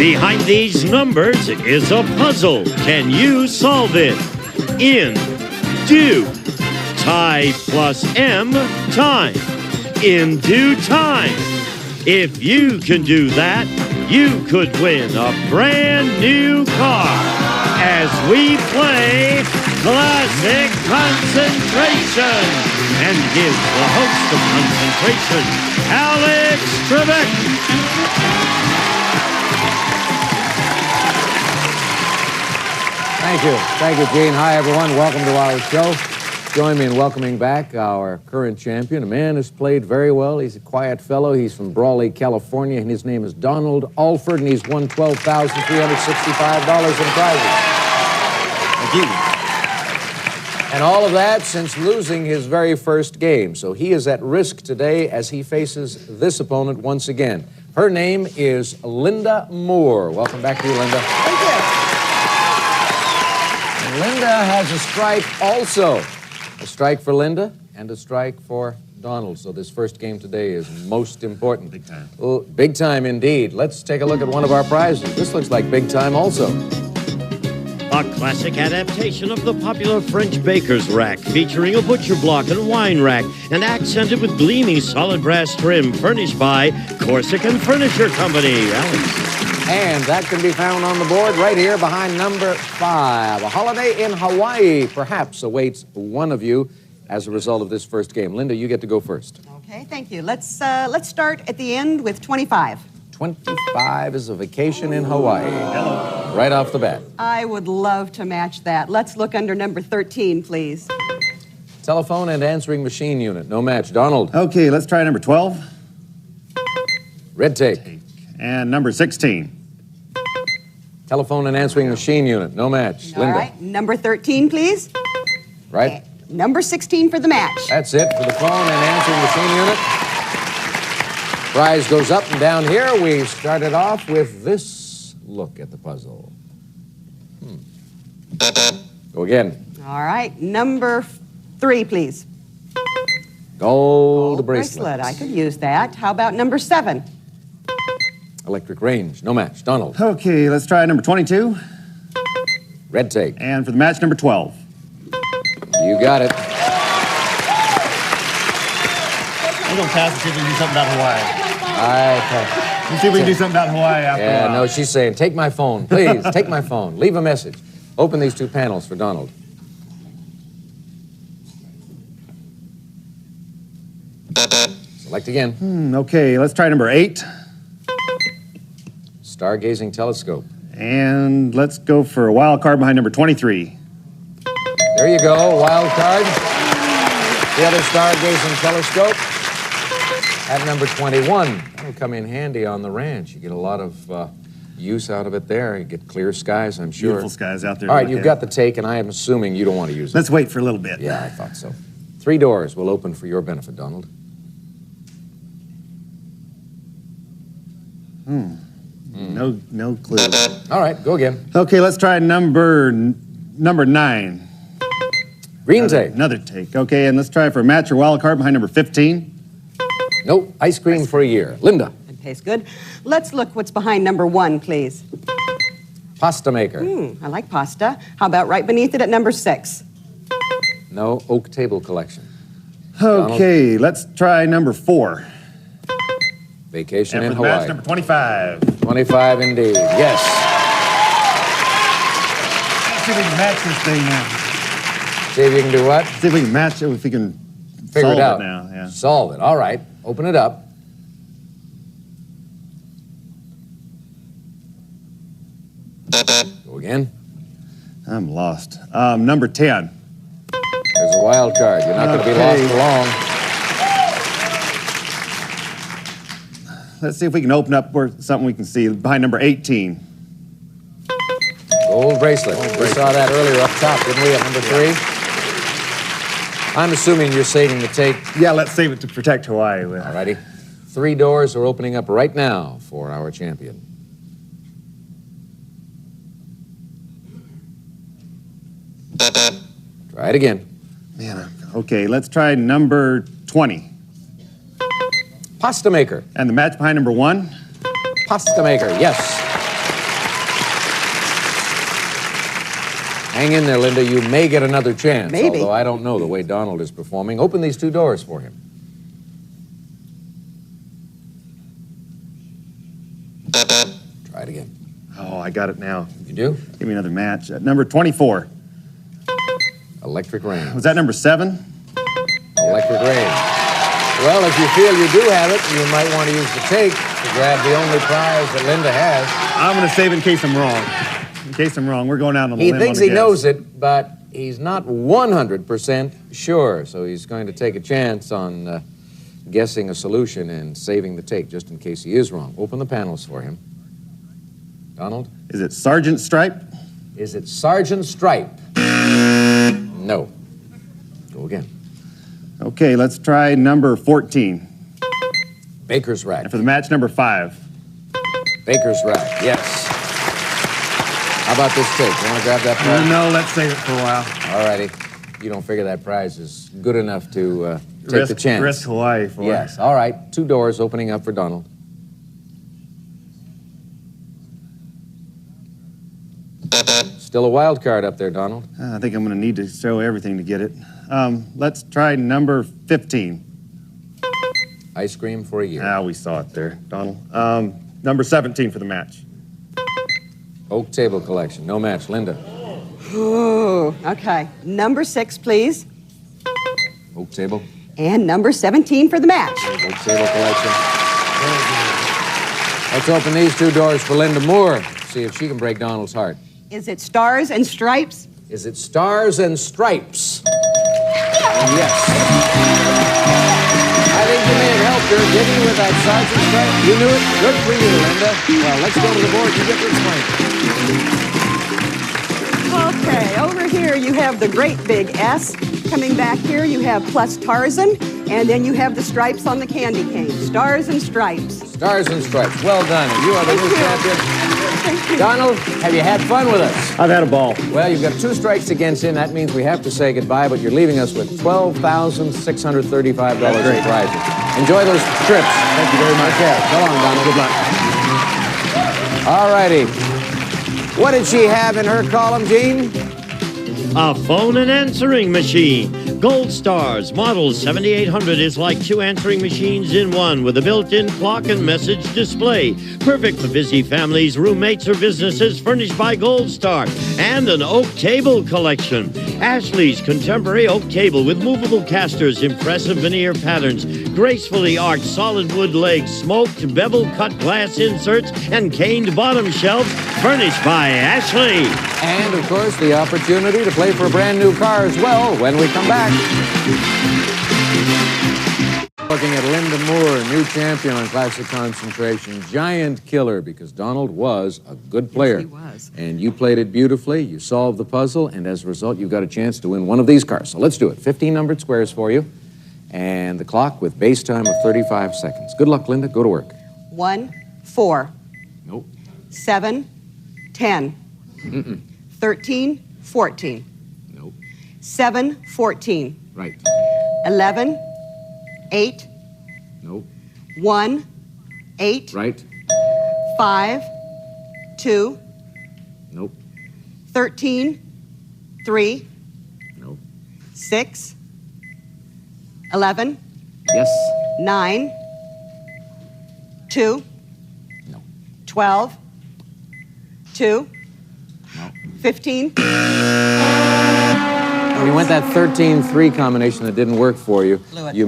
Behind these numbers is a puzzle. Can you solve it? In, do, tie plus M, time. In due time. If you can do that, you could win a brand new car as we play Classic Concentration and give the host of Concentration, Alex Trebek. Thank you, Gene. Hi, everyone. Welcome to our show. Join me in welcoming back our current champion, a man who's played very well. He's a quiet fellow. He's from Brawley, California, and his name is Donald Alford, and he's won $12,365 in prizes. Thank you. And all of that since losing his very first game. So he is at risk today as he faces this opponent once again. Her name is Linda Moore. Welcome back to you, Linda. Thank you. And Linda has a strike also. A strike for Linda and a strike for Donald. So this first game today is most important. Big time. Oh, big time indeed. Let's take a look at one of our prizes. This looks like big time also. A classic adaptation of the popular French baker's rack, featuring a butcher block and wine rack, and accented with gleaming solid brass trim, furnished by Corsican Furniture Company. Alex. And that can be found on the board right here behind number 5. A holiday in Hawaii perhaps awaits one of you as a result of this first game. Linda, you get to go first. Okay, thank you. Let's start at the end with 25. 25 is a vacation in Hawaii. Right off the bat. I would love to match that. Let's look under number 13, please. Telephone and answering machine unit. No match. Donald. Okay, let's try number 12. Red tape. And number 16. Telephone and answering machine unit. No match. All Linda. right, number 13, please. Right? Okay. Number 16 for the match. That's it for the phone and answering machine unit. Prize goes up and down here. We started off with this look at the puzzle. Go again. All right, number 3, please. Gold bracelet. I could use that. How about number 7? Electric range. No match. Donald. Okay, let's try number 22. Red tape. And for the match, number 12. You got it. We're going to pass and see if we can do something about Hawaii. Okay. See if we can do something about Hawaii after a Yeah, while. no, she's saying, take my phone, please, take my phone. Leave a message. Open these 2 panels for Donald. Select again. Okay, let's try number 8. Stargazing telescope. And let's go for a wild card behind number 23. There you go, wild card. The other stargazing telescope at number 21. That'll come in handy on the ranch. You get a lot of use out of it there. You get clear skies, I'm sure. Beautiful skies out there. All right, you've got the take, and I am assuming you don't want to use it. Let's wait for a little bit. Yeah, I thought so. 3 doors will open for your benefit, Donald. No clue. All right, go again. Okay, let's try number 9. Green tape. Another take. Okay, and let's try for a match or wild card behind number 15. Nope, ice cream for a year. Linda. That tastes good. Let's look what's behind number 1, please. Pasta maker. I like pasta. How about right beneath it at number 6? No, oak table collection. Okay, let's try number 4. Vacation And in for the match, Hawaii. number 25. 25 indeed, yes. Let's see if we can match this thing now. See if you can do what? See if we can match it, if we can Figure solve it out. now. Yeah. Solve it, all right. Open it up. Go again. I'm lost. Number 10. There's a wild card. You're not going to be lost for long. Let's see if we can open up where something we can see behind number 18. Gold bracelet. We saw that earlier up top, didn't we, at number 3? I'm assuming you're saving the tape. Yeah, let's save it to protect Hawaii with. All righty. 3 doors are opening up right now for our champion. Try it again. Man, okay, let's try number 20. Pasta maker. And the match behind number 1. Pasta maker, yes. Hang in there, Linda. You may get another chance. Maybe. Although I don't know the way Donald is performing. Open these 2 doors for him. Try it again. Oh, I got it now. You do? Give me another match. Number 24. Electric Rain. Was that number 7? Electric Rain. Well, if you feel you do have it, you might want to use the take to grab the only prize that Linda has. I'm going to save it in case I'm wrong. In case I'm wrong, we're going out on the He limb. thinks on the he guess. knows it, but he's not 100% sure. So he's going to take a chance on guessing a solution and saving the take just in case he is wrong. Open the panels for him. Donald? Is it Sergeant Stripe? Is it Sergeant Stripe? No. Go again. Okay, let's try number 14. Baker's Rack. And for the match, number 5. Baker's Rack, yes. How about this take? You want to grab that prize? No, let's save it for a while. All righty. You don't figure that prize is good enough to take the chance. Risk Hawaii for Yes. All right. 2 doors opening up for Donald. Still a wild card up there, Donald. I think I'm going to need to show everything to get it. Let's try number 15. Ice cream for a year. Ah, we saw it there, Donald. Number 17 for the match. Oak table collection. No match. Linda. Ooh, okay. Number 6, please. Oak table. And number 17 for the match. Oak table collection. Let's open these 2 doors for Linda Moore. See if she can break Donald's heart. Is it Stars and Stripes? Is it Stars and Stripes? Yes. I think you may have helped her getting with that Sergeant Stripe. You knew it? Good for you, Linda. Well, let's go to the board. You get to explain. Okay, over here you have the great big S. Coming back here you have plus Tarzan, and then you have the stripes on the candy cane. Stars and Stripes. Stars and Stripes. Well done. And you are the Thank new you. champion. Thank you. Donald, have you had fun with us? I've had a ball. Well, you've got 2 strikes against him. That means we have to say goodbye, but you're leaving us with $12,635 in prizes. Enjoy those trips. Thank you very much. Okay, so long, Donald. Good luck. All righty. What did she have in her column, Gene? A phone and answering machine. Gold Stars Model 7800 is like 2 answering machines in one with a built-in clock and message display. Perfect for busy families, roommates, or businesses, furnished by Gold Star. And an oak table collection. Ashley's contemporary oak table with movable casters, impressive veneer patterns, gracefully arched solid wood legs, smoked bevel-cut glass inserts, and caned bottom shelves, furnished by Ashley. And, of course, the opportunity to play for a brand new car as well when we come back. Looking at Linda Moore, new champion on Classic Concentration. Giant killer, because Donald was a good player. Yes, he was. And you played it beautifully, you solved the puzzle, and as a result, you got a chance to win one of these cars. So let's do it. 15 numbered squares for you, and the clock with base time of 35 seconds. Good luck, Linda. Go to work. 1, 4, Nope. 7, 10, 13, 14, Nope. 7, 14, Right. 11, 8, Nope. 1, 8, Right. 5, 2, Nope. 13, 3, Nope. 6, 11, Yes. 9, 2, No. 12, 2, No. 15. When you went that 13-3 combination that didn't work for you, Blew it. you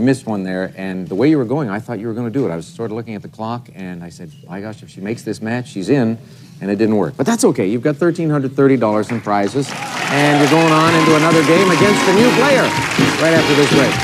missed one there, and the way you were going, I thought you were going to do it. I was sort of looking at the clock, and I said, my gosh, if she makes this match, she's in, and it didn't work. But that's okay. You've got $1,330 in prizes, and you're going on into another game against a new player right after this break.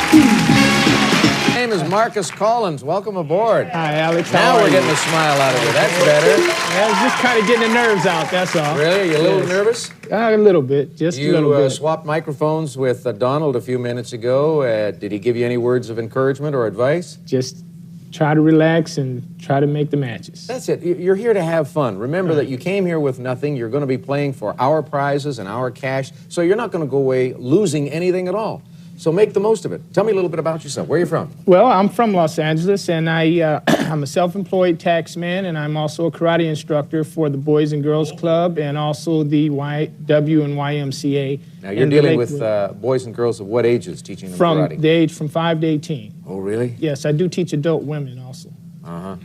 My name is Marcus Collins. Welcome aboard. Hi, Alex. Now How are we're you? getting a smile out of you. That's better. I was just kind of getting the nerves out, that's all. Really? Are you a little Yes. nervous? A little bit, just a little You bit. swapped microphones with Donald a few minutes ago. Did he give you any words of encouragement or advice? Just try to relax and try to make the matches. That's it. You're here to have fun. Remember that you came here with nothing. You're going to be playing for our prizes and our cash, so you're not going to go away losing anything at all. So make the most of it. Tell me a little bit about yourself. Where are you from? Well, I'm from Los Angeles, and I'm a self-employed taxman, and I'm also a karate instructor for the Boys and Girls Club and also the YW and YMCA. Now, you're dealing with boys and girls of what ages teaching them karate? From the age from 5 to 18. Oh, really? Yes, I do teach adult women also. Uh-huh.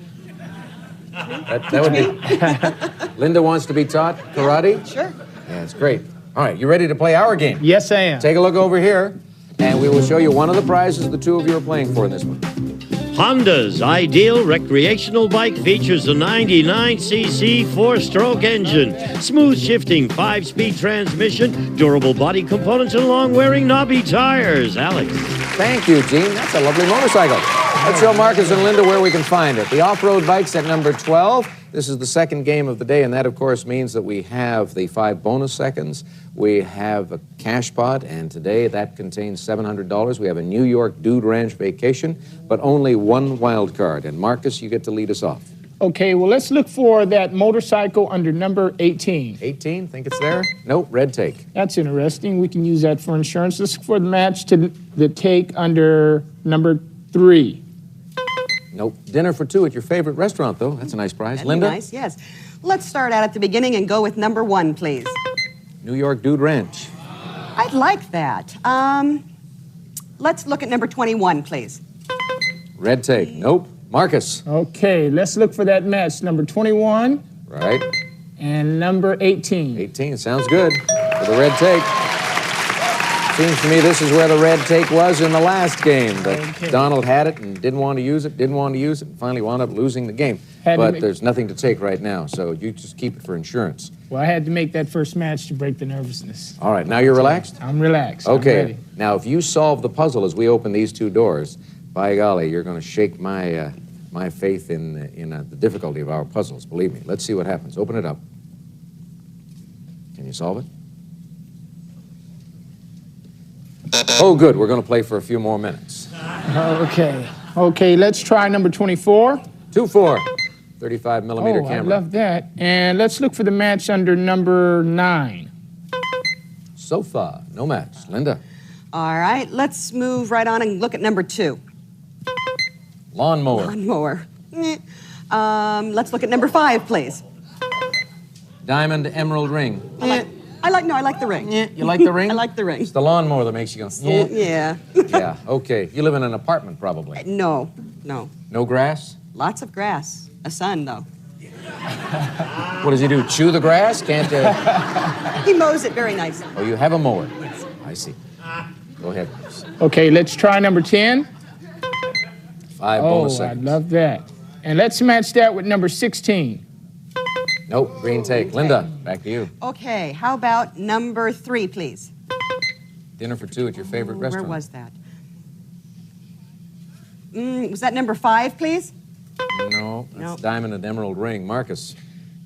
That would be... Linda wants to be taught karate? Sure. Yeah, that's great. All right, you ready to play our game? Yes, I am. Take a look over here, and we will show you one of the prizes the two of you are playing for in this one. Honda's ideal recreational bike features a 99cc four-stroke engine, smooth shifting 5-speed transmission, durable body components, and long-wearing knobby tires. Alex. Thank you, Gene. That's a lovely motorcycle. Let's show Marcus and Linda where we can find it. The off-road bike's at number 12. This is the second game of the day, and that, of course, means that we have the 5 bonus seconds. We have a cash pot, and today that contains $700. We have a New York Dude Ranch vacation, but only one wild card. And Marcus, you get to lead us off. Okay, well, let's look for that motorcycle under number 18. 18, think it's there? Nope, red take. That's interesting. We can use that for insurance. Let's look for the match to the take under number 3. Nope. Dinner for 2 at your favorite restaurant, though. That's a nice prize. That'd Linda? be nice, yes. Let's start out at the beginning and go with number 1, please. New York Dude Ranch. I'd like that. Let's look at number 21, please. Red take. Nope. Marcus. Okay, let's look for that match, number 21 Right. and number 18. 18, sounds good. For the red take. Seems to me this is where the red take was in the last game. But Okay. Donald had it and didn't want to use it, and finally wound up losing the game. But there's nothing to take right now, so you just keep it for insurance. Well, I had to make that first match to break the nervousness. All right, now you're relaxed? I'm relaxed. I'm Okay. ready. Now, if you solve the puzzle as we open these 2 doors, by golly, you're going to shake my my faith in the difficulty of our puzzles. Believe me. Let's see what happens. Open it up. Can you solve it? Oh, good. We're going to play for a few more minutes. Okay. Okay, let's try number 24. 2-4, 35 millimeter Oh, I camera. love that. And let's look for the match under number 9. So far, no match. Linda. All right, let's move right on and look at number 2. Lawnmower. Lawnmower. Let's look at number 5, please. Diamond emerald ring. I like the ring. You like the ring? I like the ring. It's the lawnmower that makes you go, Yeah. Yeah, okay. You live in an apartment, probably. No. No grass? Lots of grass. A sun, though. What does he do, chew the grass? Can't, He mows it very nicely. Oh, you have a mower. I see. Go ahead. Okay, let's try number 10. 5 Oh, bonus I seconds. love that. And let's match that with number 16. Nope, green take. Linda, back to you. Okay, how about number 3, please? Dinner for 2 at your favorite restaurant. Where was that? Was that number 5, please? No, that's Nope. diamond and emerald ring. Marcus,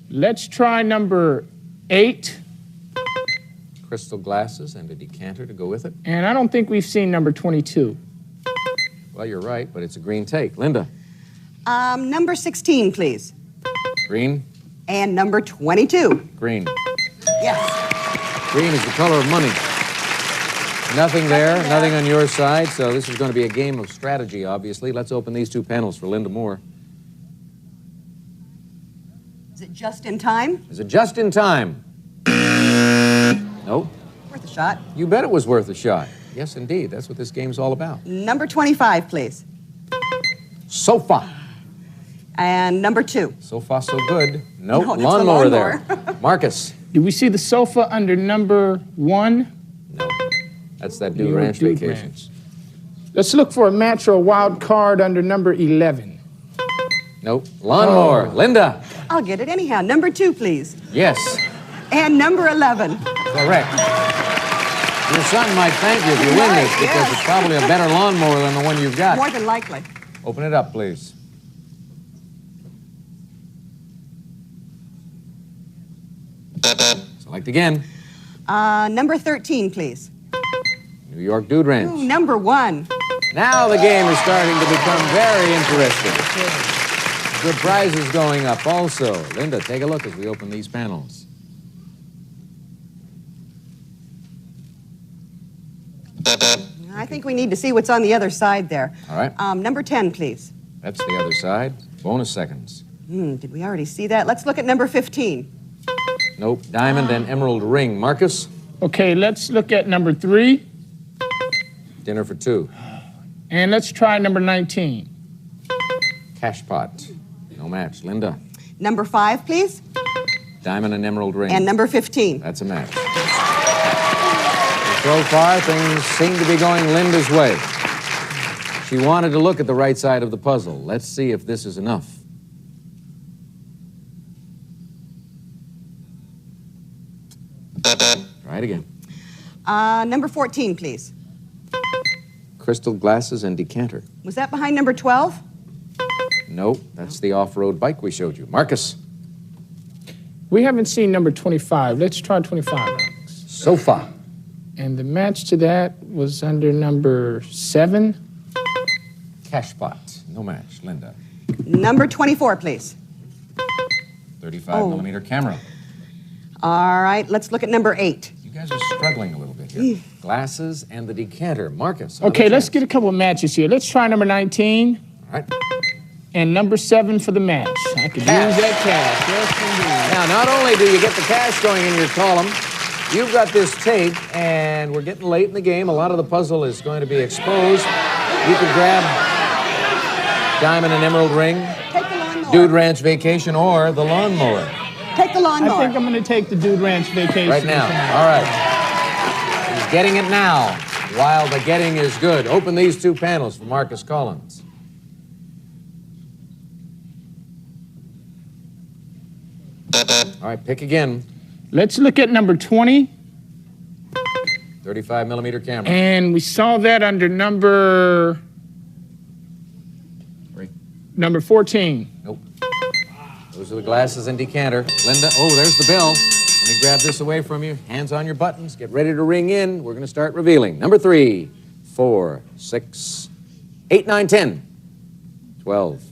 Let's try number 8. crystal glasses and a decanter to go with it. And I don't think we've seen number 22. Well, you're right, but it's a green take. Linda, Number 16, please. green, And number 22. green. Yes. Green is the color of money. Nothing there, nothing on your side, so this is going to be a game of strategy, obviously. Let's open these 2 panels for Linda Moore. Is it just in time? Is it just in time? Nope. Worth a shot. You bet it was worth a shot. Yes, indeed. That's what this game's all about. Number 25, please. Sofa. And number 2. So far, so good. Nope. No, that's the lawnmower lawnmower. there. Marcus. Do we see the sofa under number 1? No. That's that New Dude York Ranch Dude Vacations. Let's look for a match or a wild card under number 11. Nope. Lawnmower. Oh. Linda. I'll get it anyhow. Number 2, please. Yes. And number 11. Correct. Your son might thank you if you win this because Yes. it's probably a better lawnmower than the one you've got. More than likely. Open it up, please. Select again. Number 13, please. New York Dude Ranch. Ooh, number 1. Now the game is starting to become very interesting. Good prizes going up also. Linda, take a look as we open these panels. I think think we need to see what's on the other side there. All right. Number 10, please. That's the other side. Bonus seconds. Did we already see that? Let's look at number 15. Nope. Diamond and emerald ring. Marcus? Okay, let's look at number 3. Dinner for 2. And let's try number 19. Cash pot. No match. Linda? Number 5, please. Diamond and emerald ring. And number 15. That's a match. So far, things seem to be going Linda's way. She wanted to look at the right side of the puzzle. Let's see if this is enough. Try it again. Number 14, please. Crystal glasses and decanter. Was that behind number 12? Nope, that's the off-road bike we showed you. Marcus? We haven't seen number 25. Let's try 25, Alex. Sofa. And the match to that was under number 7. Cash pot. No match. Linda? Number 24, please. 35 millimeter camera. All right, let's look at number 8. You guys are struggling a little bit here. Glasses and the decanter. Marcus? Okay, let's get a couple of matches here. Let's try number 19. All right. And number 7 for the match. I could use that cash. Yes, indeed. Now, not only do you get the cash going in your column, you've got this tape, and we're getting late in the game. A lot of the puzzle is going to be exposed. You could grab Diamond and Emerald Ring, Take the lawnmower. Dude Ranch Vacation, or the lawnmower. Take the lawnmower. I think I'm going to take the Dude Ranch Vacation. Right now. All right. He's getting it now, while the getting is good. Open these 2 panels for Marcus Collins. All right, pick again. Let's look at number 20. 35 millimeter camera. And we saw that under number 14. Nope. Those are the glasses and decanter. Linda, oh, there's the bell. Let me grab this away from you. Hands on your buttons. Get ready to ring in. We're going to start revealing. Number 3, 4, 6, 8, 9, 10, 12,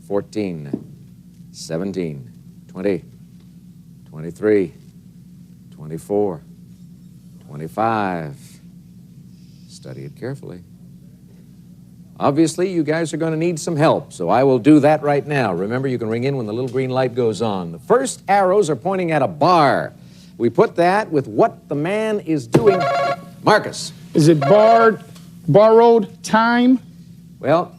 14, 17, 20, 23, 24, 25. Study it carefully. Obviously, you guys are going to need some help, so I will do that right now. Remember, you can ring in when the little green light goes on. The first arrows are pointing at a bar. We put that with what the man is doing. Marcus. Is it borrowed time? Well,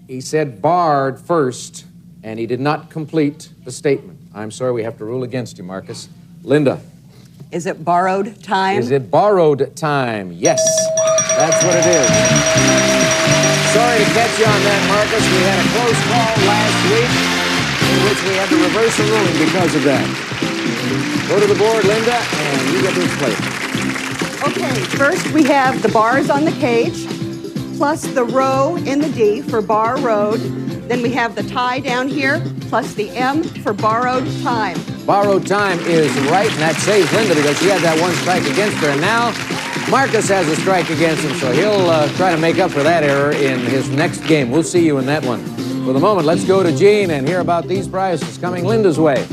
he said barred first, and he did not complete the statement. I'm sorry, we have to rule against you, Marcus. Linda. Is it borrowed time? Is it borrowed time? Yes, that's what it is. Sorry to catch you on that, Marcus. We had a close call last week in which we had to reverse a ruling because of that. Go to the board, Linda, and you get to explain it. Okay, first we have the bars on the cage, plus the row in the D for bar road. Then we have the tie down here, plus the M for borrowed time. Borrowed time is right, and that saves Linda because she had that one strike against her. And now Marcus has a strike against him, so he'll try to make up for that error in his next game. We'll see you in that one. For the moment, let's go to Gene and hear about these prizes coming Linda's way.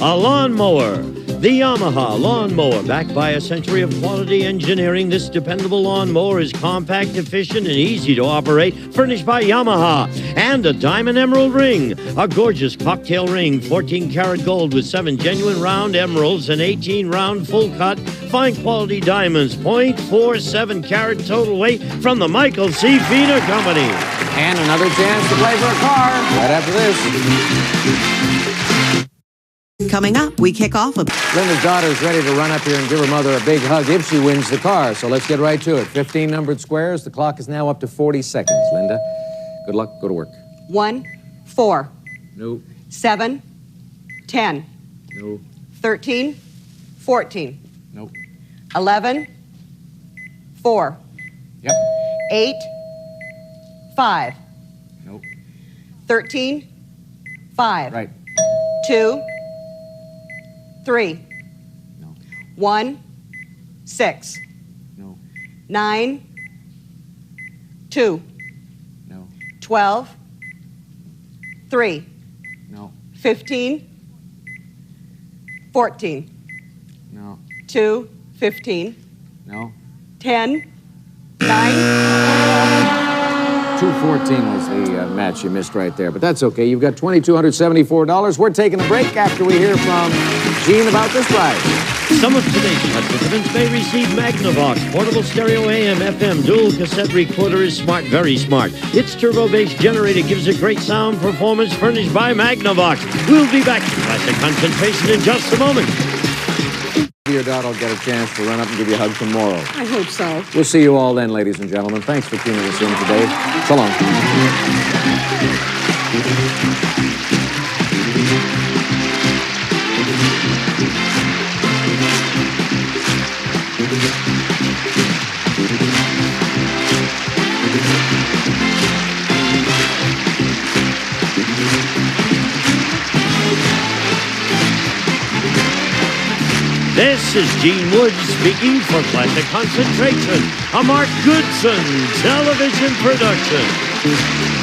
A lawnmower. The Yamaha lawnmower, backed by a century of quality engineering. This dependable lawnmower is compact, efficient, and easy to operate, furnished by Yamaha. And a diamond emerald ring, a gorgeous cocktail ring, 14-karat gold with 7 genuine round emeralds and 18 round full cut, fine quality diamonds, 0.47-carat total weight from the Michael C. Feeder Company. And another chance to play for a car right after this. Coming up, we kick off a... Linda's daughter is ready to run up here and give her mother a big hug if she wins the car. So let's get right to it. 15 numbered squares. The clock is now up to 40 seconds. Linda, good luck. Go to work. 1, 4. No. 7, 10. No. 13, 14. Nope. 11, 4. Yep. 8, 5. Nope. 13, 5. Right. 2, 3. No. 1, 6. No. 9, 2. No. 12, 3. No. 15, 14. No. 2, 15. No. 10, 214 was the match you missed right there, but that's okay. You've got $2,274. We're taking a break after we hear from Gene about this prize. Some of today's participants may receive Magnavox portable stereo AM FM dual cassette recorder is smart, very smart. Its turbo-based generator gives a great sound performance furnished by Magnavox. We'll be back to Classic Concentration in just a moment. Your daughter will get a chance to run up and give you a hug tomorrow. I hope so. We'll see you all then, ladies and gentlemen. Thanks for tuning us in today. So long. This is Gene Woods speaking for Classic Concentration, a Mark Goodson television production.